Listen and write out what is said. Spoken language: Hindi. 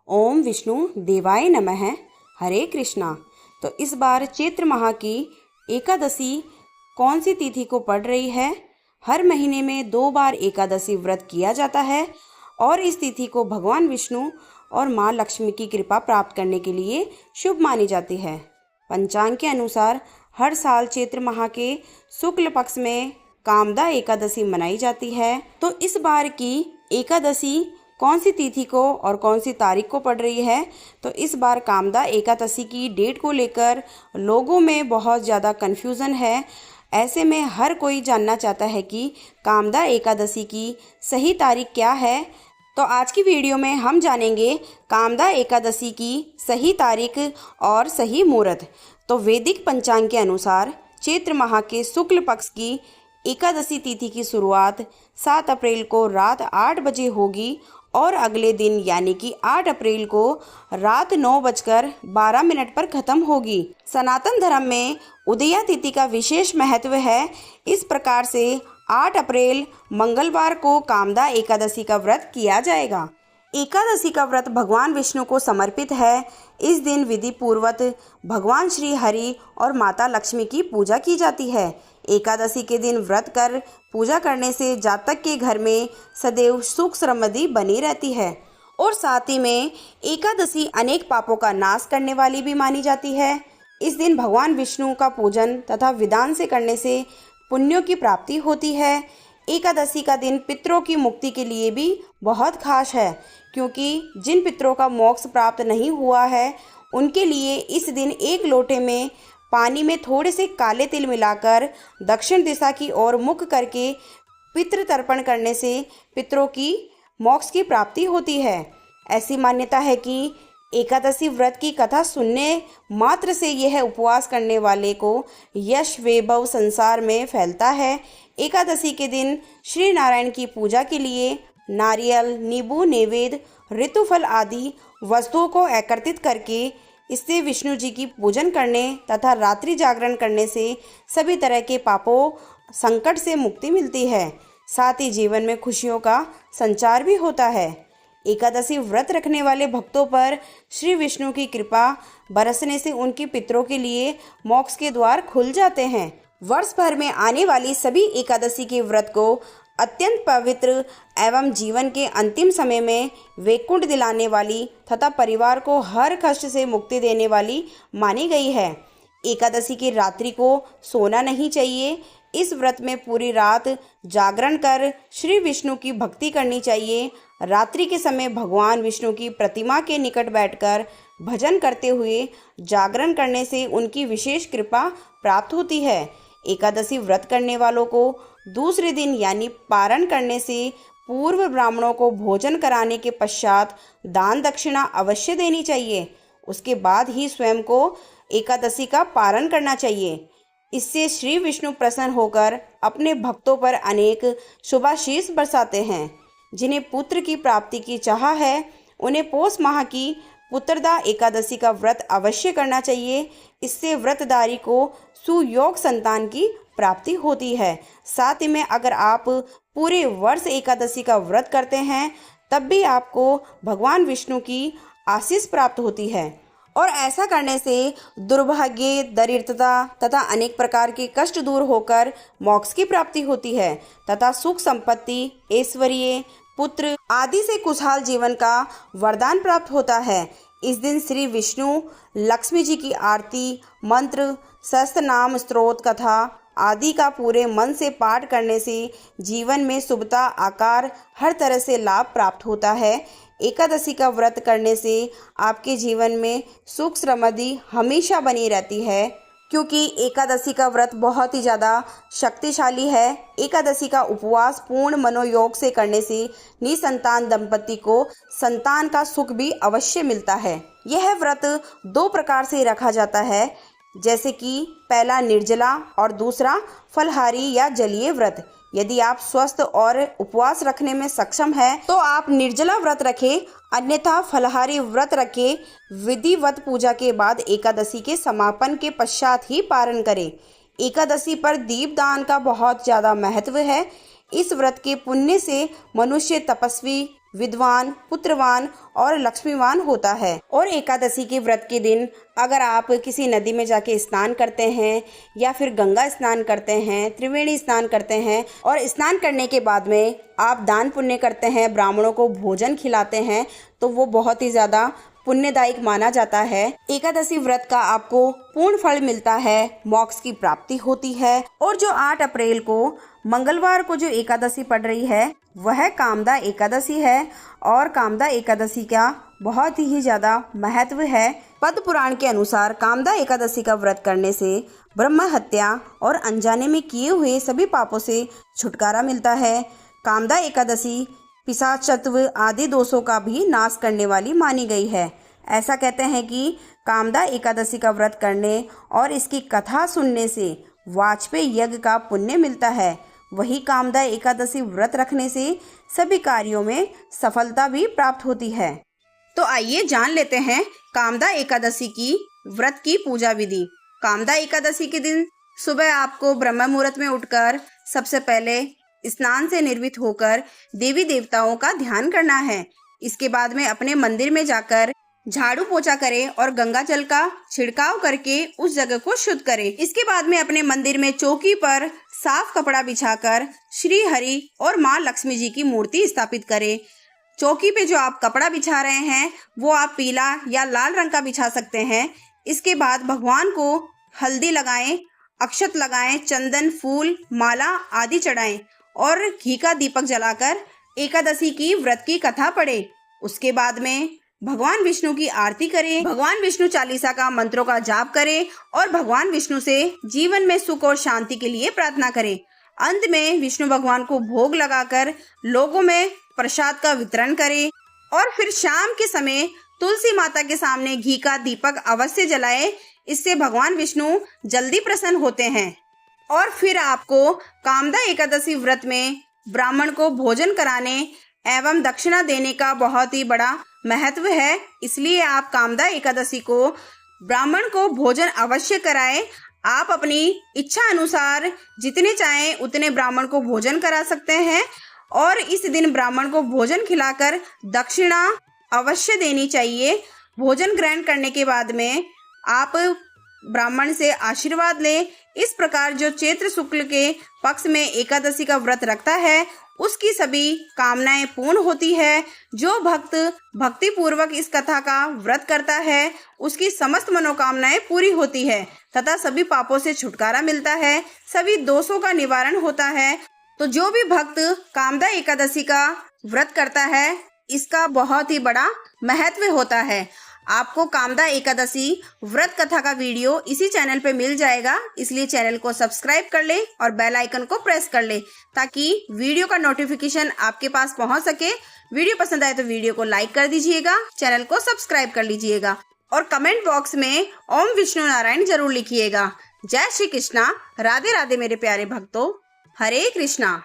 ओम विष्णु देवाय नमः। हरे कृष्णा। तो इस बार चैत्र माह की एकादशी कौन सी तिथि को पड़ रही है? हर महीने में 2 बार एकादशी व्रत किया जाता है और इस तिथि को भगवान विष्णु और माँ लक्ष्मी की कृपा प्राप्त करने के लिए शुभ मानी जाती है। पंचांग के अनुसार हर साल चैत्र माह के शुक्ल पक्ष में कामदा एकादशी मनाई जाती है। तो इस बार की एकादशी कौन सी तिथि को और कौन सी तारीख को पड़ रही है? तो इस बार कामदा एकादशी की डेट को लेकर लोगों में बहुत ज़्यादा कन्फ्यूज़न है। ऐसे में हर कोई जानना चाहता है कि कामदा एकादशी की सही तारीख क्या है। तो आज की वीडियो में हम जानेंगे कामदा एकादशी की सही तारीख और सही मुहूर्त। तो वैदिक पंचांग के अनुसार चैत्र माह के शुक्ल पक्ष की एकादशी तिथि की शुरुआत 7 अप्रैल को रात 8 बजे होगी और अगले दिन यानी कि 8 अप्रैल को रात 9:12 पर खत्म होगी। सनातन धर्म में उदया तिथि का विशेष महत्व है। इस प्रकार से 8 अप्रैल मंगलवार को कामदा एकादशी का व्रत किया जाएगा। एकादशी का व्रत भगवान विष्णु को समर्पित है। इस दिन विधि पूर्वक भगवान श्री हरि और माता लक्ष्मी की पूजा की जाती है। एकादशी के दिन व्रत कर पूजा करने से जातक के घर में सदैव सुख समृद्धि बनी रहती है और साथ ही में एकादशी अनेक पापों का नाश करने वाली भी मानी जाती है। इस दिन भगवान विष्णु का पूजन तथा विधान से करने से पुण्यों की प्राप्ति होती है। एकादशी का दिन पितरों की मुक्ति के लिए भी बहुत खास है, क्योंकि जिन पितरों का मोक्ष प्राप्त नहीं हुआ है उनके लिए इस दिन एक लोटे में पानी में थोड़े से काले तिल मिलाकर दक्षिण दिशा की ओर मुख करके पितृ तर्पण करने से पितरों की मोक्ष की प्राप्ति होती है। ऐसी मान्यता है कि एकादशी व्रत की कथा सुनने मात्र से यह उपवास करने वाले को यश वैभव संसार में फैलता है। एकादशी के दिन श्री नारायण की पूजा के लिए नारियल, नींबू, नैवेद्य, ऋतुफल आदि वस्तुओं को एकत्रित करके इससे विष्णु जी की पूजन करने तथा रात्रि जागरण करने से सभी तरह के पापों संकट से मुक्ति मिलती है। साथ ही जीवन में खुशियों का संचार भी होता है। एकादशी व्रत रखने वाले भक्तों पर श्री विष्णु की कृपा बरसने से उनके पितरों के लिए मोक्ष के द्वार खुल जाते हैं। वर्ष भर में आने वाली सभी एकादशी के व्रत को अत्यंत पवित्र एवं जीवन के अंतिम समय में वैकुंठ दिलाने वाली तथा परिवार को हर कष्ट से मुक्ति देने वाली मानी गई है। एकादशी की रात्रि को सोना नहीं चाहिए। इस व्रत में पूरी रात जागरण कर श्री विष्णु की भक्ति करनी चाहिए। रात्रि के समय भगवान विष्णु की प्रतिमा के निकट बैठकर भजन करते हुए जागरण करने से उनकी विशेष कृपा प्राप्त होती है। एकादशी व्रत करने वालों को दूसरे दिन यानी पारण करने से पूर्व ब्राह्मणों को भोजन कराने के पश्चात दान दक्षिणा अवश्य देनी चाहिए। उसके बाद ही स्वयं को एकादशी का पारण करना चाहिए। इससे श्री विष्णु प्रसन्न होकर अपने भक्तों पर अनेक शुभाशीष बरसाते हैं। जिन्हें पुत्र की प्राप्ति की चाह है उन्हें पौष माह की पुत्रदा एकादशी का व्रत अवश्य करना चाहिए। इससे व्रतधारी को सुयोग संतान की प्राप्ति होती है। साथ ही में अगर आप पूरे वर्ष एकादशी का व्रत करते हैं तब भी आपको भगवान विष्णु की आशीष प्राप्त होती है और ऐसा करने से दुर्भाग्य, दरिद्रता तथा अनेक प्रकार के कष्ट दूर होकर मोक्ष की प्राप्ति होती है तथा सुख संपत्ति, ऐश्वर्य, पुत्र आदि से खुशहाल जीवन का वरदान प्राप्त होता है। इस दिन श्री विष्णु लक्ष्मी जी की आरती, मंत्र, सहस्त्र नाम, स्तोत्र, कथा आदि का पूरे मन से पाठ करने से जीवन में शुभता, आकार हर तरह से लाभ प्राप्त होता है। एकादशी का व्रत करने से आपके जीवन में सुख समृद्धि हमेशा बनी रहती है, क्योंकि एकादशी का व्रत बहुत ही ज़्यादा शक्तिशाली है। एकादशी का उपवास पूर्ण मनोयोग से करने से निसंतान दंपति को संतान का सुख भी अवश्य मिलता है। यह व्रत 2 प्रकार से रखा जाता है, जैसे कि पहला निर्जला और दूसरा फलहारी या जलीय व्रत। यदि आप स्वस्थ और उपवास रखने में सक्षम हैं तो आप निर्जला व्रत रखें, अन्यथा फलहारी व्रत रखें। विधिवत पूजा के बाद एकादशी के समापन के पश्चात ही पारण करें। एकादशी पर दीपदान का बहुत ज़्यादा महत्व है। इस व्रत के पुण्य से मनुष्य तपस्वी, विद्वान, पुत्रवान और लक्ष्मीवान होता है। और एकादशी के व्रत के दिन अगर आप किसी नदी में जाके स्नान करते हैं या फिर गंगा स्नान करते हैं, त्रिवेणी स्नान करते हैं और स्नान करने के बाद में आप दान पुण्य करते हैं, ब्राह्मणों को भोजन खिलाते हैं, तो वो बहुत ही ज़्यादा पुण्यदायक माना जाता है। एकादशी व्रत का आपको पूर्ण फल मिलता है, मोक्ष की प्राप्ति होती है। और जो 8 अप्रैल को मंगलवार को जो एकादशी पड़ रही है वह कामदा एकादशी है और कामदा एकादशी का बहुत ही ज़्यादा महत्व है। पद्म पुराण के अनुसार कामदा एकादशी का व्रत करने से ब्रह्म हत्या और अनजाने में किए हुए सभी पापों से छुटकारा मिलता है। कामदा एकादशी पिशाचत्व आदि दोषों का भी नाश करने वाली मानी गई है। ऐसा कहते हैं कि कामदा एकादशी का व्रत करने और इसकी कथा सुनने से वाजपेयी यज्ञ का पुण्य मिलता है। वही कामदा एकादशी व्रत रखने से सभी कार्यों में सफलता भी प्राप्त होती है। तो आइए जान लेते हैं कामदा एकादशी की व्रत की पूजा विधि। कामदा एकादशी के दिन सुबह आपको ब्रह्म मुहूर्त में उठकर सबसे पहले स्नान से निर्वित होकर देवी देवताओं का ध्यान करना है। इसके बाद में अपने मंदिर में जाकर झाड़ू पोछा करें और गंगा जल का छिड़काव करके उस जगह को शुद्ध करें। इसके बाद में अपने मंदिर में चौकी पर साफ कपड़ा बिछाकर श्री हरि और माँ लक्ष्मी जी की मूर्ति स्थापित करें। चौकी पे जो आप कपड़ा बिछा रहे हैं वो आप पीला या लाल रंग का बिछा सकते हैं। इसके बाद भगवान को हल्दी लगाएं, अक्षत लगाएं, चंदन, फूल, माला आदि चढ़ाएं और घी का दीपक जलाकर एकादशी की व्रत की कथा पढ़ें। उसके बाद में भगवान विष्णु की आरती करें, भगवान विष्णु चालीसा का मंत्रों का जाप करें और भगवान विष्णु से जीवन में सुख और शांति के लिए प्रार्थना करें। अंत में विष्णु भगवान को भोग लगाकर लोगों में प्रसाद का वितरण करें और फिर शाम के समय तुलसी माता के सामने घी का दीपक अवश्य जलाएं। इससे भगवान विष्णु जल्दी प्रसन्न होते हैं। और फिर आपको कामदा एकादशी व्रत में ब्राह्मण को भोजन कराने एवं दक्षिणा देने का बहुत ही बड़ा महत्व है। इसलिए आप कामदा एकादशी को ब्राह्मण को भोजन अवश्य कराएं। आप अपनी इच्छा अनुसार जितने चाहें उतने ब्राह्मण को भोजन करा सकते हैं और इस दिन ब्राह्मण को भोजन खिलाकर दक्षिणा अवश्य देनी चाहिए। भोजन ग्रहण करने के बाद में आप ब्राह्मण से आशीर्वाद लें। इस प्रकार जो चैत्र शुक्ल के पक्ष में एकादशी का व्रत रखता है उसकी सभी कामनाएं पूर्ण होती है। जो भक्त भक्ति पूर्वक इस कथा का व्रत करता है उसकी समस्त मनोकामनाएं पूरी होती है तथा सभी पापों से छुटकारा मिलता है, सभी दोषों का निवारण होता है। तो जो भी भक्त कामदा एकादशी का व्रत करता है इसका बहुत ही बड़ा महत्व होता है। आपको कामदा एकादशी व्रत कथा का वीडियो इसी चैनल पे मिल जाएगा, इसलिए चैनल को सब्सक्राइब कर ले और बेल आइकन को प्रेस कर ले ताकि वीडियो का नोटिफिकेशन आपके पास पहुंच सके। वीडियो पसंद आए तो वीडियो को लाइक कर दीजिएगा, चैनल को सब्सक्राइब कर लीजिएगा और कमेंट बॉक्स में ओम विष्णु नारायण जरूर लिखिएगा। जय श्री कृष्णा, राधे राधे मेरे प्यारे भक्तों, हरे कृष्णा।